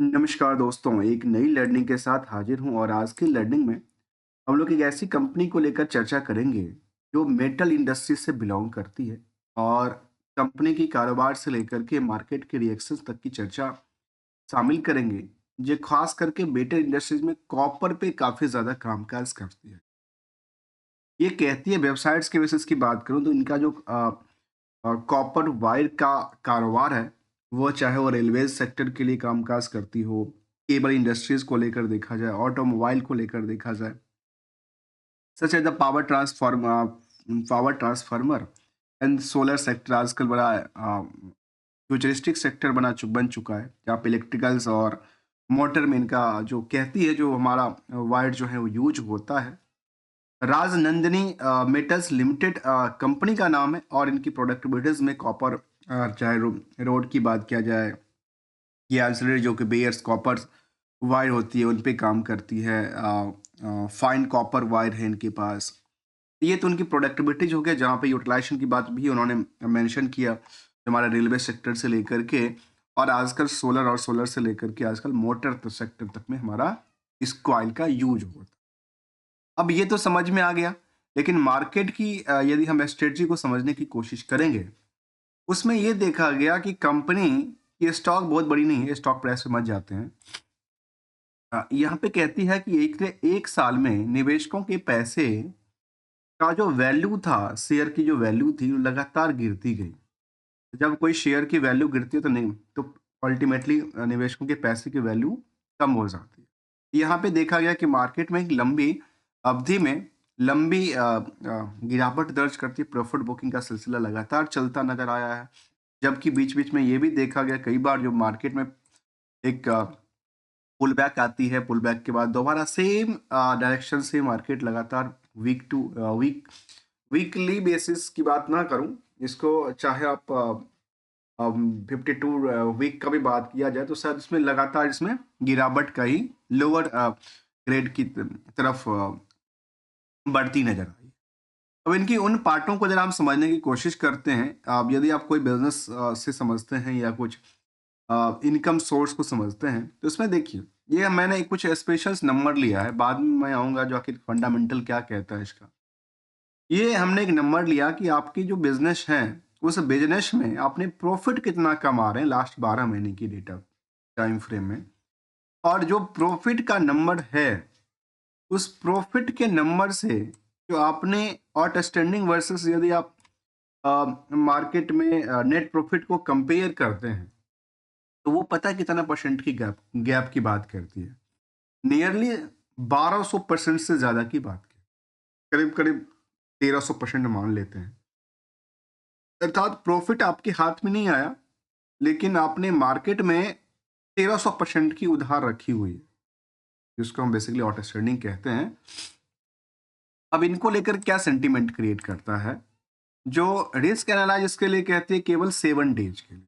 नमस्कार दोस्तों, एक नई लर्निंग के साथ हाजिर हूँ और आज की लर्निंग में हम लोग एक ऐसी कंपनी को लेकर चर्चा करेंगे जो मेटल इंडस्ट्री से बिलोंग करती है और कंपनी की कारोबार से लेकर के मार्केट के रिएक्शंस तक की चर्चा शामिल करेंगे। जो खास करके मेटल इंडस्ट्रीज में कॉपर पे काफ़ी ज़्यादा कामकाज करती है। ये कहती है वेबसाइट्स के बेसिस की बात करूँ तो इनका जो कॉपर वायर का कारोबार है, वो चाहे वो रेलवे सेक्टर के लिए कामकाज करती हो, केबल इंडस्ट्रीज़ को लेकर देखा जाए, ऑटोमोबाइल को लेकर देखा जाए, such as the power transformer and solar sector आजकल बड़ा फ्यूचरिस्टिक सेक्टर बन चुका है, जहाँ पे इलेक्ट्रिकल्स और मोटर में इनका जो कहती है जो हमारा वायर जो है वो यूज़ होता है। राजनंदिनी मेटल्स लिमिटेड कंपनी का नाम है और इनकी प्रोडक्टिविटीज़ में कॉपर चाहे रोड की बात किया जाए या एंसिलरी जो कि बेयर्स कॉपर वायर होती है उन पे काम करती है। फाइन कॉपर वायर है इनके पास। ये तो उनकी प्रोडक्टिविटीज हो गया जहाँ पे यूटिलाइजेशन की बात भी उन्होंने मेंशन किया हमारा रेलवे सेक्टर से लेकर के और आजकल सोलर से लेकर के आजकल मोटर सेक्टर तक में हमारा इस कॉइल का यूज होता है। अब ये तो समझ में आ गया, लेकिन मार्केट की यदि हम स्ट्रेटजी को समझने की कोशिश करेंगे, उसमें ये देखा गया कि कंपनी की स्टॉक बहुत बड़ी नहीं है, स्टॉक प्राइस पे मत जाते हैं। यहाँ पे कहती है कि एक साल में निवेशकों के पैसे का जो वैल्यू था, शेयर की जो वैल्यू थी, वो लगातार गिरती गई। जब कोई शेयर की वैल्यू गिरती है तो अल्टीमेटली निवेशकों के पैसे की वैल्यू कम हो जाती है। यहाँ पे देखा गया कि मार्केट में एक लंबी अवधि में लंबी गिरावट दर्ज करती प्रॉफिट बुकिंग का सिलसिला लगातार चलता नजर आया है। जबकि बीच-बीच में ये भी देखा गया कई बार जो मार्केट में एक पुल बैक आती है, पुल बैक के बाद दोबारा सेम डायरेक्शन से मार्केट लगातार वीकली बेसिस की बात ना करूँ, इसको चाहे आप 52 वीक का भी बात किया जाए तो शायद इसमें लगातार इसमें गिरावट का ही लोअर ग्रेड की तरफ बढ़ती नजर आई। अब इनकी उन पार्टों को जरा हम समझने की कोशिश करते हैं। अब यदि आप कोई बिजनेस से समझते हैं या कुछ इनकम सोर्स को समझते हैं तो इसमें देखिए, ये मैंने कुछ स्पेशल नंबर लिया है, बाद में मैं आऊँगा जो आखिर फंडामेंटल क्या कहता है इसका। ये हमने एक नंबर लिया कि आपकी जो बिज़नेस है, उस बिज़नेस में आपने प्रॉफ़िट कितना कमा रहे हैं लास्ट 12 महीने की डेटा टाइम फ्रेम में और जो प्रॉफ़िट का नंबर है, उस प्रॉफ़िट के नंबर से जो आपने आउटस्टैंडिंग वर्सेस यदि आप मार्केट में नेट प्रॉफ़िट को कंपेयर करते हैं, तो वो पता है कितना परसेंट की गैप की बात करती है। नियरली 1200% से ज़्यादा की बात की। करीब-करीब 1300% मान लेते हैं। अर्थात प्रॉफिट आपके हाथ में नहीं आया, लेकिन आपने मार्केट में 1300% की उधार रखी हुई है, जिसको हम बेसिकली आउटस्टैंडिंग कहते हैं। अब इनको लेकर क्या सेंटीमेंट क्रिएट करता है, जो रिस्क एनालाइज के लिए कहते हैं केवल 7 डेज के लिए,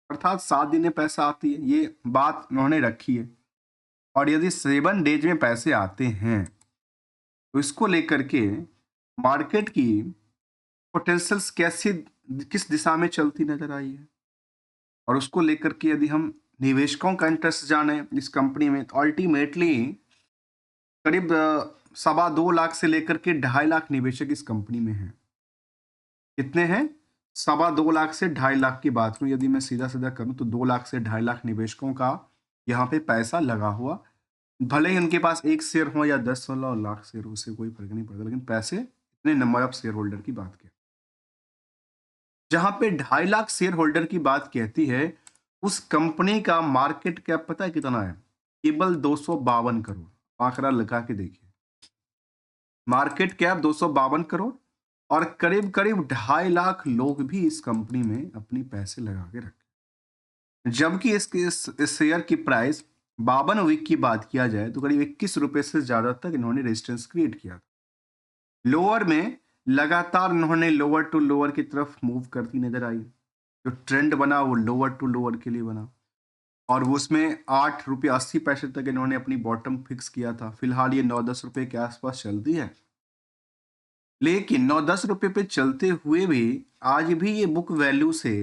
अर्थात 7 दिन में पैसा आती है, ये बात उन्होंने रखी है। और यदि 7 डेज में पैसे आते हैं, तो इसको लेकर के मार्केट की पोटेंशियल्स कैसी किस दिशा में चलती नजर आई है और उसको लेकर के यदि हम निवेशकों का इंटरेस्ट जाने इस कंपनी में तो अल्टीमेटली करीब 2.25 लाख से लेकर के 2.5 लाख निवेशक इस कंपनी में हैं। कितने हैं? 2.25 लाख से 2.5 लाख की बात करूं, यदि मैं सीधा सीधा करूं तो 2 लाख से 2.5 लाख निवेशकों का यहाँ पे पैसा लगा हुआ, भले ही उनके पास एक शेयर हो या 10-16 लाख शेयर, उससे कोई फर्क नहीं पड़ता, लेकिन पैसे इतने नंबर ऑफ शेयर होल्डर की बात की, जहाँ पे 2.5 लाख शेयर होल्डर की बात कहती है, उस कंपनी का मार्केट कैप पता है कितना है? केवल 252 करोड़। आंकड़ा लगा के देखिए। मार्केट कैप 252 करोड़ और करीब-करीब 2.5 लाख लोग भी इस कंपनी में अपनी पैसे लगा के रखे। जबकि इस शेयर की प्राइस 52 वीक की बात किया जाए तो करीब ₹21 से ज़्यादा तक इन्होंने रेजिस्टेंस क्रिएट किया था। लोअर में लगातार इन्होंने लोअर टू लोअर की तरफ मूव करती नजर आई। जो ट्रेंड बना वो लोअर टू लोअर के लिए बना और वो उसमें ₹8.80 तक इन्होंने अपनी बॉटम फिक्स किया था। फिलहाल ये 9-10 रुपए के आसपास चलती है, लेकिन 9-10 रुपए पे चलते हुए भी आज भी ये बुक वैल्यू से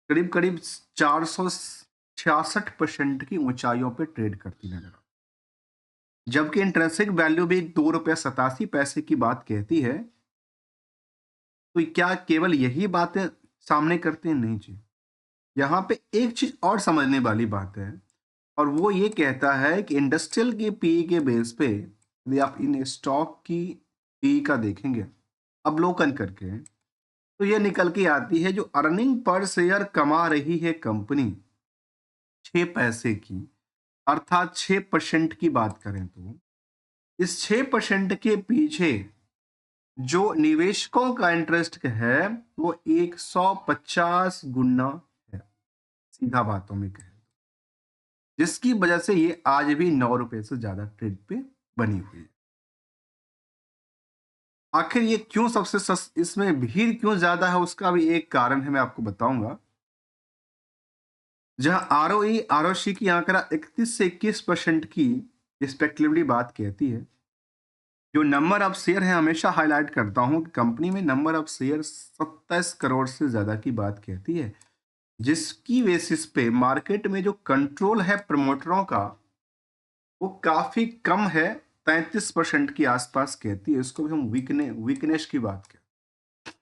करीब करीब 400 66% की ऊंचाइयों पे ट्रेड करती नजर आती है। जबकि इंट्रिंसिक वैल्यू भी ₹2.87 की बात कहती है। तो क्या केवल यही बातें सामने करते हैं? नहीं जी। यहाँ पे एक चीज और समझने वाली बात है, और वो ये कहता है कि इंडस्ट्रियल की पी के बेस पे यदि आप इन स्टॉक की पी का देखेंगे अवलोकन करके, तो ये निकल के आती है जो अर्निंग पर शेयर कमा रही है कंपनी 6 पैसे की, अर्थात 6% की बात करें तो इस 6% के पीछे जो निवेशकों का इंटरेस्ट है वो 150 गुना है, सीधा बातों में कहे, जिसकी वजह से ये आज भी 9 रुपए से ज्यादा ट्रेड पे बनी हुई है। आखिर ये क्यों इसमें भीड़ क्यों ज्यादा है, उसका भी एक कारण है, मैं आपको बताऊंगा। जहां आरओई आरओसी की आंकड़ा 31 से 21% की रिस्पेक्टिवली बात कहती है। जो नंबर ऑफ शेयर है, हमेशा हाईलाइट करता हूं कि कंपनी में नंबर ऑफ शेयर 27 करोड़ से ज्यादा की बात कहती है, जिसकी बेसिस पे मार्केट में जो कंट्रोल है प्रमोटरों का वो काफी कम है, 33% के आसपास कहती है। इसको भी हम वीकनेस की बात कहते हैं।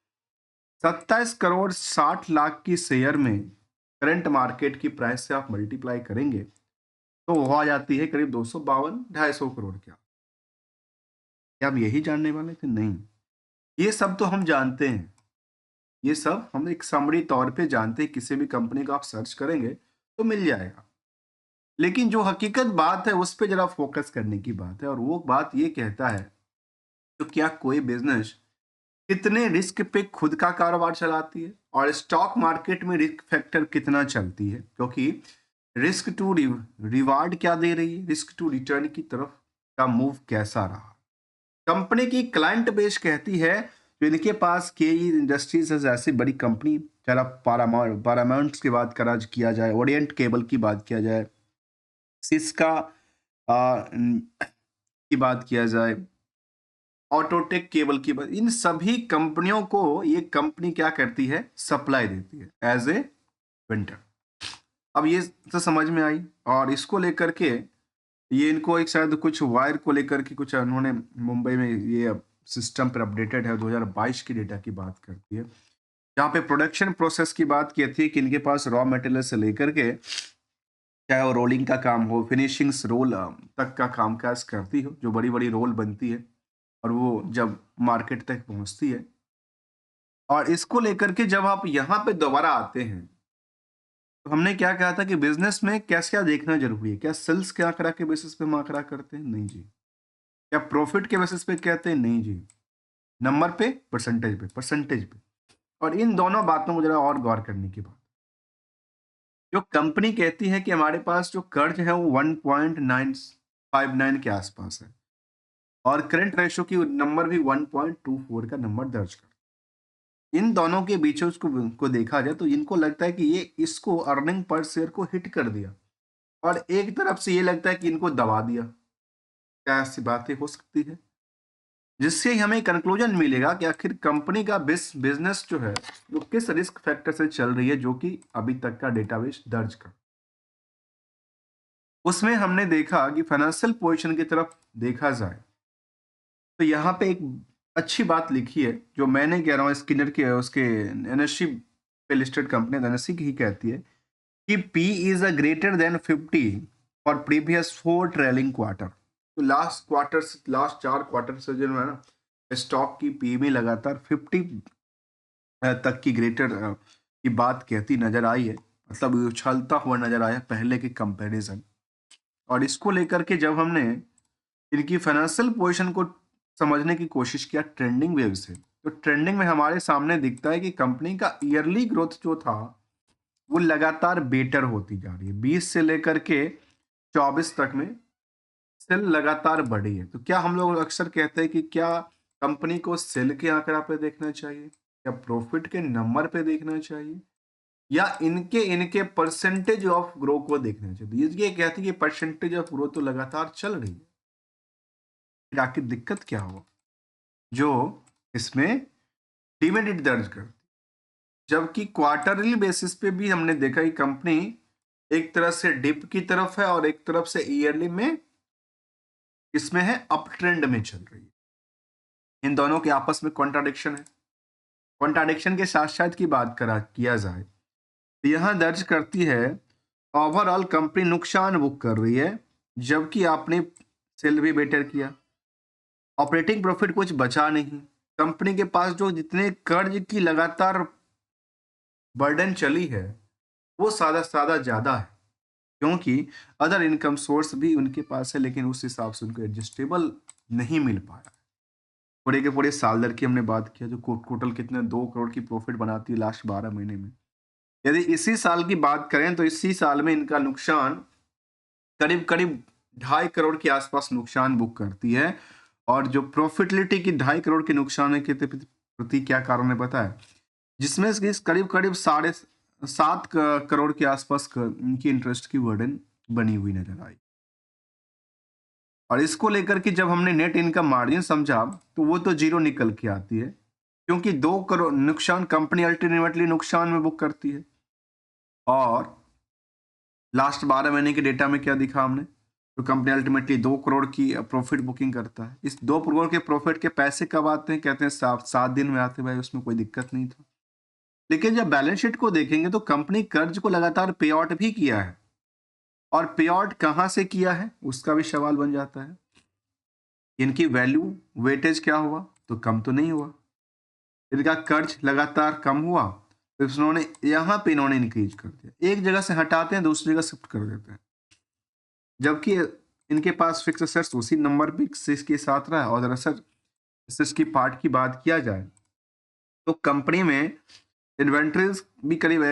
27 करोड़ 60 लाख की शेयर में करंट मार्केट की प्राइस से आप मल्टीप्लाई करेंगे तो वो आ जाती है करीब 252-250 करोड़ क्या। क्या आप यही जानने वाले थे? नहीं, ये सब तो हम जानते हैं, ये सब हम एक समरी तौर पे जानते हैं, किसी भी कंपनी को आप सर्च करेंगे तो मिल जाएगा। लेकिन जो हकीकत बात है उस पे जरा फोकस करने की बात है, और वो बात ये कहता है तो क्या कोई बिजनेस कितने रिस्क पे खुद का कारोबार चलाती है और स्टॉक मार्केट में रिस्क फैक्टर कितना चलती है, क्योंकि रिस्क टू रिवार्ड क्या दे रही है, रिस्क टू रिटर्न की तरफ का मूव कैसा रहा। कंपनी की क्लाइंट बेस कहती है जो इनके पास के इंडस्ट्रीज है, ऐसी बड़ी कंपनी, चला पारामाउंट की बात करा किया जाए, ओरिएंट केबल की बात किया जाए, सिस्का की बात किया जाए, ऑटोटेक केबल की बात, इन सभी कंपनियों को ये कंपनी क्या करती है, सप्लाई देती है एज ए वेंडर। अब ये तो समझ में आई, और इसको लेकर के ये इनको एक शायद कुछ वायर को लेकर के कुछ उन्होंने मुंबई में ये सिस्टम पर अपडेटेड है, 2022 की डेटा की बात करती है, जहाँ पे प्रोडक्शन प्रोसेस की बात की थी कि इनके पास रॉ मटेरियल से लेकर के चाहे वो रोलिंग का काम हो, फिनिशिंग्स रोल तक का कामकाज करती हो, जो बड़ी बड़ी रोल बनती है और वो जब मार्केट तक पहुंचती है। और इसको लेकर के जब आप यहाँ पे दोबारा आते हैं तो हमने क्या कहा था कि बिजनेस में क्या क्या देखना जरूरी है। क्या सेल्स के आंकड़ा के बेसिस पे हम आंकड़ा करते हैं? नहीं जी। क्या प्रॉफिट के बेसिस पे कहते हैं? नहीं जी। नंबर पे, परसेंटेज पे। और इन दोनों बातों को जरा और गौर करने की बात, जो कंपनी कहती है कि हमारे पास जो कर्ज है वो 1.959 के आसपास है और करंट रेशो की नंबर भी 1.24 का नंबर दर्ज कर, इन दोनों के बीच को देखा जाए तो इनको लगता है कि ये इसको अर्निंग पर शेयर को हिट कर दिया, और एक तरफ से ये लगता है कि इनको दबा दिया। क्या ऐसी बातें हो सकती है? जिससे हमें कंक्लूजन मिलेगा कि आखिर कंपनी का बिजनेस जो है वो किस रिस्क फैक्टर से चल रही है, जो कि अभी तक का डेटाबेस दर्ज कर। उसमें हमने देखा कि फाइनेंशियल पोजीशन की तरफ देखा जाए तो यहाँ पे एक अच्छी बात लिखी है, जो मैंने कह रहा हूँ, स्किनर के उसके एनएससी पे लिस्टेड कंपनी एनएससी की ही कहती है कि P is a greater than 50 for previous 4 trailing quarter. तो लास्ट 4 क्वार्टर से जो है ना, स्टॉक की पी में लगातार 50 तक की ग्रेटर की बात कहती नजर आई है, मतलब उछलता हुआ नजर आया पहले के कंपैरिजन। और इसको लेकर के जब हमने इनकी फाइनेंशियल पोजीशन को समझने की कोशिश किया ट्रेंडिंग वेव से, तो ट्रेंडिंग में हमारे सामने दिखता है कि कंपनी का ईयरली ग्रोथ जो था वो लगातार बेटर होती जा रही है। 20 से लेकर के 24 तक में सेल लगातार बढ़ी है। तो क्या हम लोग अक्सर कहते हैं कि क्या कंपनी को सेल के आंकड़ा पे देखना चाहिए, या प्रॉफिट के नंबर पे देखना चाहिए, या इनके इनके परसेंटेज ऑफ ग्रो को देखना चाहिए? ये कहती है कि परसेंटेज ऑफ ग्रोथ तो लगातार चल रही है, फिर आखिर दिक्कत क्या हुआ जो इसमें डिमेरिट दर्ज कर। जबकि क्वार्टरली बेसिस पे भी हमने देखा कि कंपनी एक तरह से डिप की तरफ है और एक तरफ से ईयरली में इसमें है अप ट्रेंड में चल रही है। इन दोनों के आपस में कॉन्ट्राडिक्शन है। कॉन्ट्राडिक्शन के साथ साथ की बात किया जाए तो यहां दर्ज करती है ओवरऑल कंपनी नुकसान बुक कर रही है, जबकि आपने सेल भी बेटर किया। ऑपरेटिंग प्रॉफिट कुछ बचा नहीं। कंपनी के पास जो जितने कर्ज की लगातार बर्डन चली है वो सादा सादा ज्यादा है, क्योंकि अदर इनकम सोर्स भी उनके पास है, लेकिन उस हिसाब से उनको एडजस्टेबल नहीं मिल पाया। पूरे के पूरे साल दर की हमने बात किया, जो टोटल कितने 2 करोड़ की प्रॉफिट बनाती है लास्ट 12 महीने में। यदि इसी साल की बात करें तो इसी साल में इनका नुकसान करीब करीब 2.5 करोड़ के आसपास नुकसान बुक करती है। और जो प्रॉफिटेबिलिटी की 2.5 करोड़ के नुकसान के प्रति क्या कारण है पता है? जिसमें से करीब करीब 7.5 करोड़ के आसपास इनकी इंटरेस्ट की बर्डन बनी हुई नजर आई। और इसको लेकर के जब हमने नेट इनकम मार्जिन समझा तो वो तो जीरो निकल के आती है, क्योंकि 2 करोड़ नुकसान कंपनी अल्टीमेटली नुकसान में बुक करती है। और लास्ट 12 महीने के डेटा में क्या दिखा हमने, तो कंपनी अल्टीमेटली 2 करोड़ की प्रॉफिट बुकिंग करता है। इस 2 करोड़ के प्रॉफिट के पैसे कब आते हैं? कहते हैं 7 दिन में आते हैं। भाई उसमें कोई दिक्कत नहीं था, लेकिन जब बैलेंस शीट को देखेंगे तो कंपनी कर्ज को लगातार पे आउट भी किया है। और पे आउट कहां से किया है उसका भी सवाल बन जाता है। इनकी वैल्यू वेटेज क्या हुआ? तो कम तो नहीं हुआ। इनका कर्ज लगातार कम हुआ तो इन्होंने यहाँ पे इन्होंने इंक्रीज कर दिया। एक जगह से हटाते हैं दूसरी जगह शिफ्ट कर देते हैं, जबकि इनके पास फिक्स एसेट्स उसी नंबर पे के साथ रहा है। और दरअसल एसेट्स की पार्ट की बात किया जाए तो कंपनी में इन्वेंट्रीज भी करीब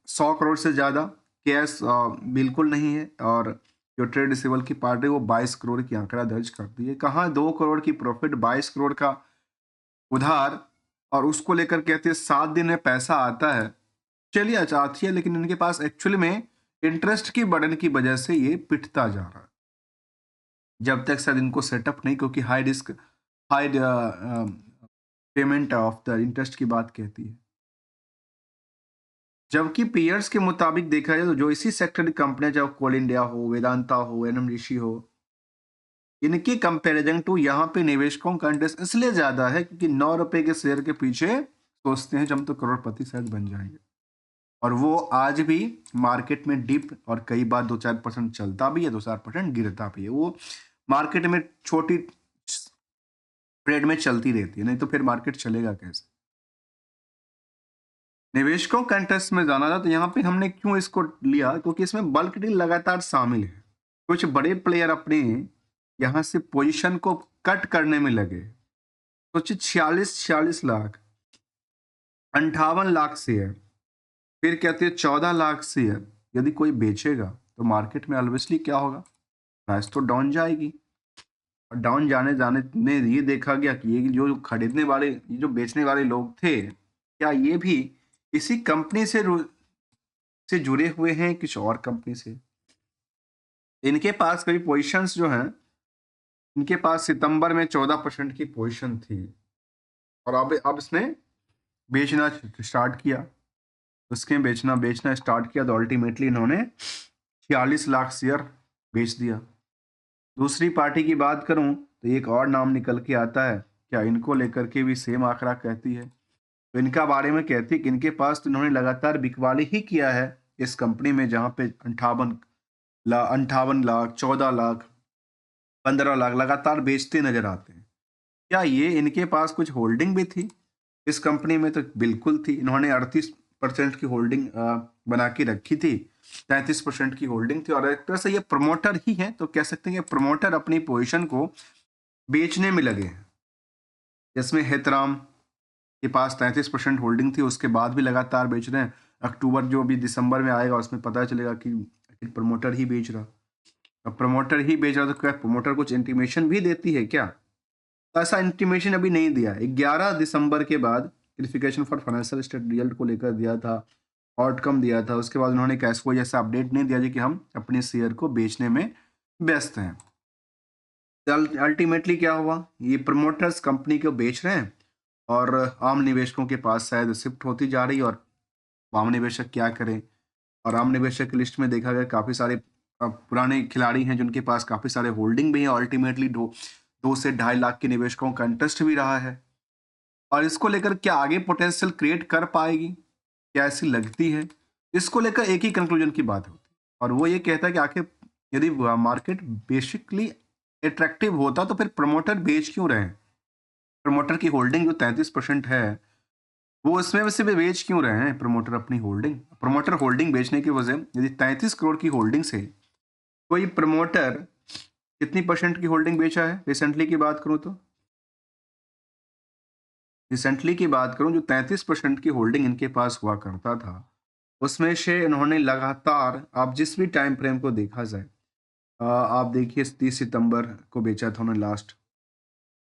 100 करोड़ से ज्यादा, कैश बिल्कुल नहीं है। और जो ट्रेड रिसीवेबल की पार्ट है वो 22 करोड़ की आंकड़ा दर्ज करती है। कहाँ 2 करोड़ की प्रॉफिट, 22 करोड़ का उधार, और उसको लेकर कहते हैं 7 दिन में पैसा आता है। चलिए अच्छा आती है, लेकिन इनके पास एक्चुअली में इंटरेस्ट की बर्डन की वजह से ये पिटता जा रहा है जब तक शायद इनको सेटअप नहीं, क्योंकि high risk high payment of the interest की बात कहती है। जबकि पीयर्स के मुताबिक देखा जाए तो जो इसी सेक्टर की कंपनियां, चाहे कोल इंडिया हो, वेदांता हो, एनएमडीसी हो, इनके कंपैरिजन टू यहाँ पे निवेशकों का इंटरेस्ट इसलिए ज्यादा है क्योंकि 9 रुपए के शेयर के पीछे सोचते हैं जब हम तो करोड़पति शायद बन जाएंगे। और वो आज भी मार्केट में डिप और कई बार 2-4% चलता भी है, 2-4% गिरता भी है। वो मार्केट में छोटी ट्रेड में चलती रहती है, नहीं तो फिर मार्केट चलेगा कैसे? निवेशकों का इंटरेस्ट में जाना था तो यहाँ पे हमने क्यों इसको लिया, क्योंकि इसमें बल्क डील लगातार शामिल है। कुछ बड़े प्लेयर अपने यहाँ से पोजीशन को कट करने में लगे। सोचिए 46 लाख, 58 लाख शेयर, फिर कहते हैं 14 लाख शेयर यदि कोई बेचेगा तो मार्केट में ऑब्वियसली क्या होगा? प्राइस तो डाउन जाएगी। और डाउन जाने जाने में ये देखा गया कि ये जो खरीदने वाले, ये जो बेचने वाले लोग थे, क्या ये भी इसी कंपनी से जुड़े हुए हैं किसी और कंपनी से? इनके पास कभी पोजीशंस जो हैं, इनके पास सितंबर में 14% की पोजीशन थी और अब इसने बेचना स्टार्ट किया। उसके बेचना स्टार्ट किया तो अल्टीमेटली इन्होंने 46 लाख शेयर बेच दिया। दूसरी पार्टी की बात करूं तो एक और नाम निकल के आता है, क्या इनको लेकर के भी सेम आंकड़ा कहती है? तो इनका बारे में कहती है कि इनके पास तो इन्होंने लगातार बिकवाली ही किया है इस कंपनी में, जहां पे 58 लाख, 14 लाख, 15 लाख लगातार बेचते नजर आते हैं। क्या ये इनके पास कुछ होल्डिंग भी थी इस कंपनी में? तो बिल्कुल थी। इन्होंने 38% की होल्डिंग बना के रखी थी, 33% की होल्डिंग थी। और एक तरह से ये प्रमोटर ही है, तो कह सकते हैं कि प्रमोटर अपनी पोजीशन को बेचने में लगे हैं। जिसमें हेतराम के पास 33% होल्डिंग थी, उसके बाद भी लगातार बेच रहे हैं। अक्टूबर जो अभी दिसंबर में आएगा उसमें पता चलेगा कि प्रमोटर ही बेच रहा। अब प्रमोटर ही बेच रहा तो क्या प्रमोटर कुछ इंटीमेशन भी देती है क्या? तो ऐसा इंटीमेशन अभी नहीं दिया। 11 दिसंबर के बाद क्लिफिकेशन फॉर फाइनेंशियल स्टेट रिजल्ट को लेकर दिया था, आउटकम दिया था। उसके बाद उन्होंने कैश फ्लो जैसा अपडेट नहीं दिया जी कि हम अपने शेयर को बेचने में व्यस्त हैं। अल्टीमेटली क्या हुआ, ये प्रमोटर्स कंपनी को बेच रहे हैं और आम निवेशकों के पास शायद शिफ्ट होती जा रही है। और आम निवेशक क्या करें, और आम निवेशक की लिस्ट में देखा गया काफ़ी सारे पुराने खिलाड़ी हैं जिनके पास काफ़ी सारे होल्डिंग भी है। अल्टीमेटली 2 से 2.5 लाख के निवेशकों का इंटरेस्ट भी रहा है। और इसको लेकर क्या आगे पोटेंशियल क्रिएट कर पाएगी? क्या ऐसी लगती है? इसको लेकर एक ही कंक्लूजन की बात होती है और वो ये कहता है कि आखिर यदि मार्केट बेसिकली अट्रैक्टिव होता तो फिर प्रमोटर बेच क्यों रहे हैं? प्रमोटर की होल्डिंग जो 33% है, वो इसमें से भी बेच क्यों रहे हैं प्रमोटर अपनी होल्डिंग? प्रमोटर होल्डिंग बेचने की वजह यदि 33 करोड़ की होल्डिंग से कोई प्रमोटर कितनी परसेंट की होल्डिंग बेचा है रिसेंटली की बात करूं तो? रिसेंटली की बात करूं जो 33% की होल्डिंग इनके पास हुआ करता था, उसमें से इन्होंने लगातार, आप जिस भी टाइम फ्रेम को देखा जाए, आप देखिए 30 सितंबर को बेचा था उन्होंने लास्ट,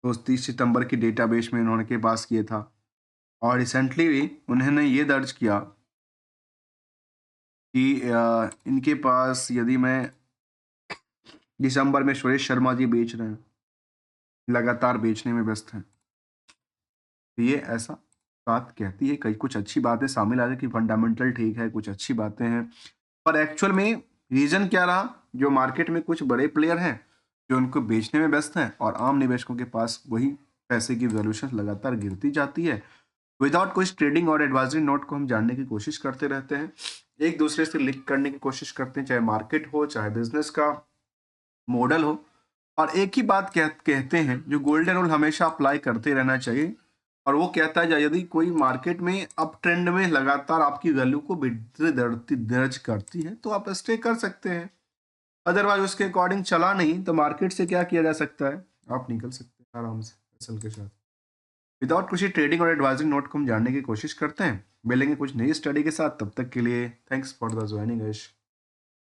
तो उस 30 सितंबर की डेटाबेस में इन्होंने के पास किया था। और रिसेंटली भी उन्होंने ये दर्ज किया कि इनके पास यदि मैं दिसंबर में सुरेश शर्मा जी बेच रहे हैं, लगातार बेचने में व्यस्त हैं। तो ये ऐसा बात कहती है, कई कुछ अच्छी बातें शामिल आ रही कि फंडामेंटल ठीक है, कुछ अच्छी बातें हैं, पर एक्चुअल में रीजन क्या रहा? जो मार्केट में कुछ बड़े प्लेयर हैं जो उनको बेचने में व्यस्त हैं और आम निवेशकों के पास वही पैसे की वैल्यूएशन लगातार गिरती जाती है। विदाउट कुछ ट्रेडिंग और एडवाइजरी नोट को हम जानने की कोशिश करते रहते हैं, एक दूसरे से लिंक करने की कोशिश करते हैं, चाहे मार्केट हो चाहे बिजनेस का मॉडल हो। और एक ही बात कहते हैं जो गोल्डन रूल हमेशा अप्लाई करते रहना चाहिए, और वो कहता है यदि कोई मार्केट में अप ट्रेंड में लगातार आपकी वैल्यू को वृद्धि दर्ज करती है तो आप स्टे कर सकते हैं, अदरवाइज उसके अकॉर्डिंग चला नहीं तो मार्केट से क्या किया जा सकता है, आप निकल सकते हैं आराम से फसल के साथ। विदाउट कुछ ट्रेडिंग और एडवाइजरी नोट को हम जानने की कोशिश करते हैं, मिलेंगे कुछ नई स्टडी के साथ, तब तक के लिए थैंक्स फॉर द ज्वाइनिंग।